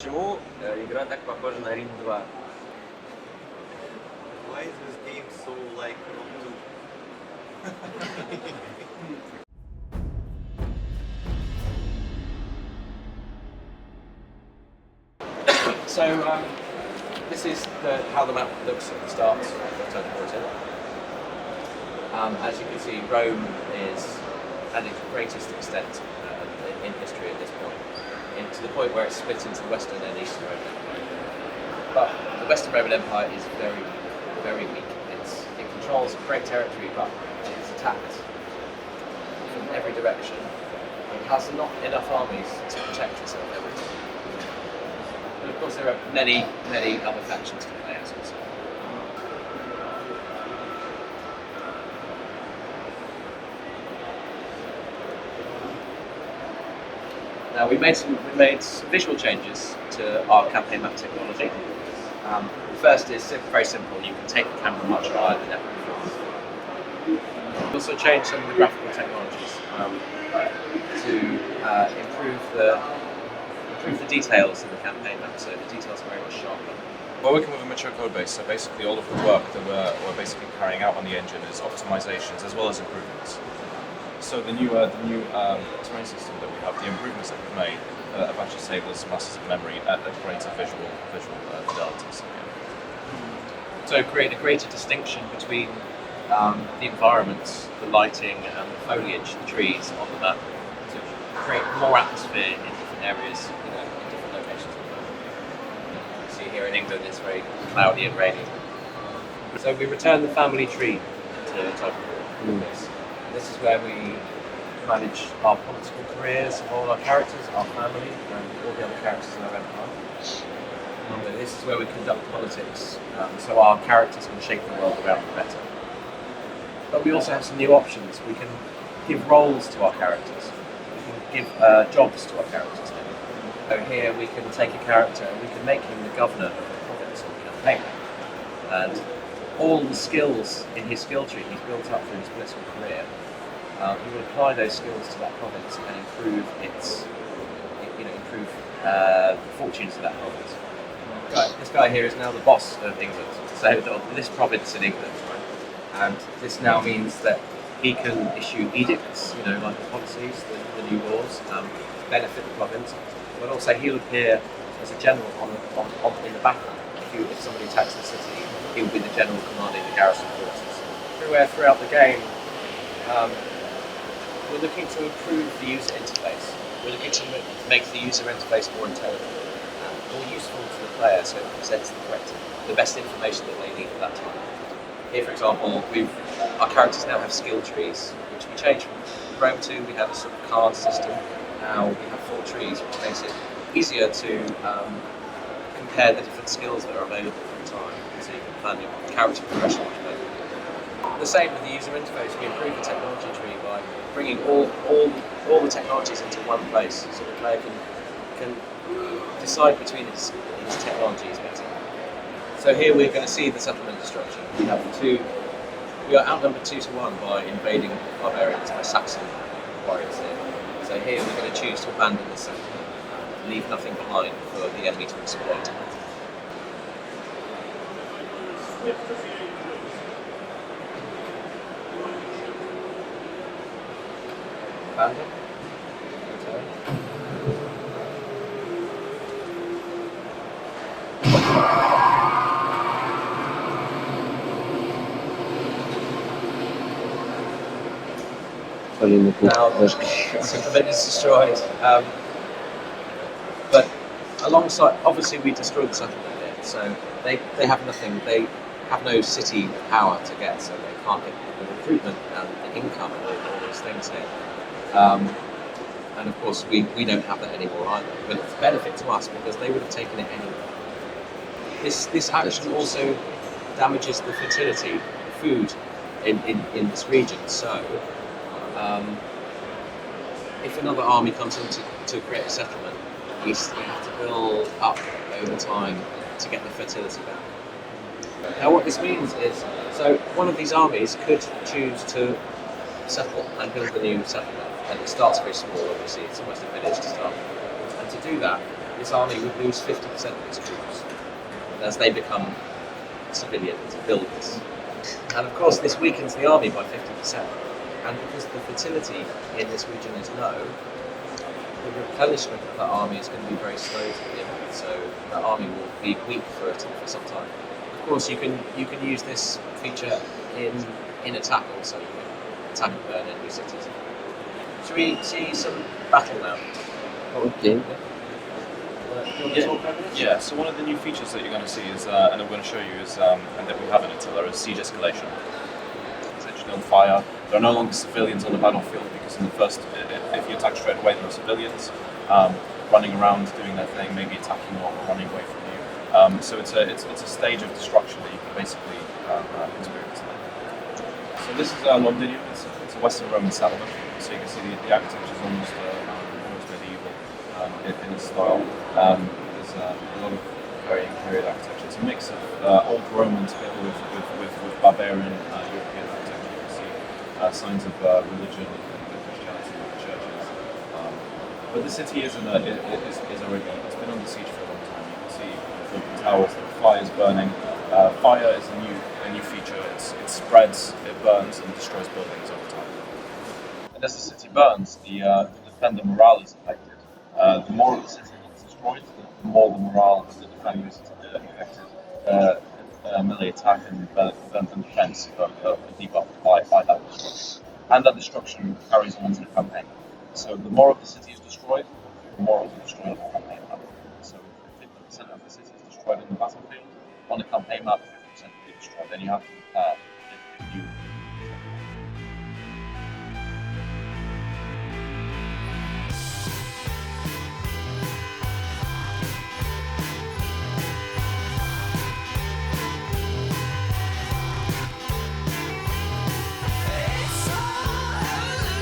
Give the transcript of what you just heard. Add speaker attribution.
Speaker 1: Почему игра так похожа на Рим 2?
Speaker 2: Why is this game so like Rome 2?
Speaker 3: So this is how the map looks at the start of Turn Horizon. As you can see, Rome is at its greatest extent in history at this point, to the point where it's split into the Western and Eastern Roman Empire. But the Western Roman Empire is very, very weak. It controls great territory, but it's attacked from every direction. It has not enough armies to protect itself everywhere. But of course, there are many, many other factions to play as also. Now we made some visual changes to our campaign map technology. The first is very simple. You can take the camera much higher than ever before. We also changed some of the graphical technologies to improve the details in the campaign map. So the details are very much sharper.
Speaker 4: We're working with a mature code base, so basically all of the work that we're basically carrying out on the engine is optimizations as well as improvements. So the new terrain system that we have, the improvements that we've made, have actually saved us masses of memory at a greater visual fidelity.
Speaker 3: So create a greater distinction between the environments, the lighting and the foliage, the trees on the map, to create more atmosphere in different areas, in different locations. You see here in England it's very cloudy and rainy. So we return the family tree to type of this. This is where we manage our political careers of all our characters, our family, and all the other characters in our empire. And this is where we conduct politics, so our characters can shape the world around them better. But we also have some new options. We can give roles to our characters. We can give jobs to our characters. So here we can take a character and we can make him the governor of the province of campaign. And all the skills in his skill tree he's built up through his political career, he will apply those skills to that province and improve the fortunes of that province. This guy here is now the boss of England, so this province in England, right? And this now means that he can issue edicts, like the policies, the new laws, benefit the province, but also he'll appear as a general in the battle. If somebody attacks the city, he will be the general commanding the garrison forces. Everywhere throughout the game, we're looking to improve the user interface. We're looking to make the user interface more intelligent and more useful to the player, so it presents the best information that they need at that time. Here, for example, our characters now have skill trees, which we changed from Rome 2. We had a sort of card system. Now we have 4 trees, which makes it easier to compare the different skills that are available at the time, so you can plan your character progression much better. The same with the user interface. We improve the technology tree by bringing all the technologies into one place, so the player can decide between his technologies better. So here we're going to see the settlement destruction. We are outnumbered 2 to 1 by invading barbarians, by Saxon warriors here. So here we're going to choose to abandon the settlement and leave nothing behind for the enemy to exploit. Abandon. Okay. Now the settlement is destroyed, but alongside, obviously we destroyed the settlement here, so they have nothing. They have no city power to get, so they can't get the recruitment and the income and all those things here. And of course we don't have that anymore either, but it's a benefit to us because they would have taken it anyway. This action also damages the fertility of food in this region, so if another army comes in to create a settlement, we have to build up over time to get the fertility back. Now what this means is, so one of these armies could choose to settle and build a new settlement, and it starts very small, obviously, it's almost a village to start with. And to do that, this army would lose 50% of its troops as they become civilians, builders. And of course this weakens the army by 50%. And because the fertility in this region is low, the replenishment of that army is going to be very slow to begin with, so that army will be weak for some time. Of course, you can use this feature in attack also. You can attack and burn enemy cities. Should we see some battle now?
Speaker 1: Okay.
Speaker 4: Yeah, so one of the new features that you're going to see is, and I'm going to show you, is, and that we have in Attila, is siege escalation. Essentially on fire, there are no longer civilians on the battlefield because in the first, if you attack straight away, there are civilians running around doing their thing, maybe attacking or running away from you. So it's a stage of destruction that you can basically experience there. So this is Londinium. It's a Western Roman settlement. So you can see the architecture is almost medieval in its style. There's a lot of varying period architecture. It's a mix of old Roman together with barbarian European architecture. You can see signs of religion and Christianity in the churches. But the city is already, it's been under siege for a long time. You can see the towers, the fires burning. Fire is a new feature. It spreads, it burns and destroys buildings over time. And as the city burns, the defender morale is affected. The more of the city that's destroyed, the more the morale of the defender is affected. Melee attack and defense are debuffed by that destruction. And that destruction carries on to the campaign. So the more of the city is destroyed, the more of the destroyed on the campaign map. So if 50% of the city is destroyed on the battlefield, on the campaign map, 50% will be destroyed. Then you have